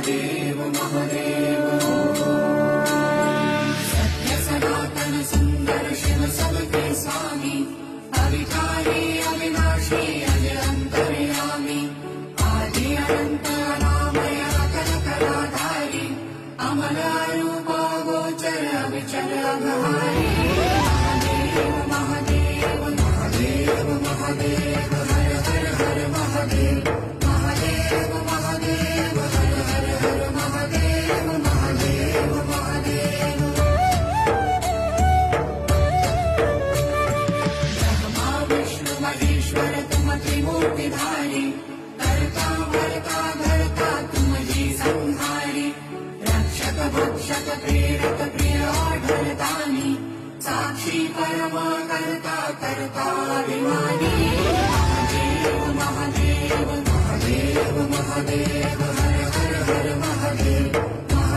महादेव महादेव सत्य सनातन सुंदर शिव सबके स्वामी अविकारी अविनाशी अज अंतर्यामी आदि अनंत अनामय अकल कलाधारी अमल रूप गोचर अविचल अघहारी महादेव महादेव महादेव महादेव हर हर हर महादेव महादेव महादेव हर हर हर महादेव महादेव महादेव ब्रह्मा विष्णु महेश्वर तुम त्रिमूर्तिधारी करता भरता धरता तुम जी संहारी रक्षक भक्षक प्रेरक प्रिय आढळतानी साक्षी परम करता करता अभिमानी महादेव महादेव महादेव महादेव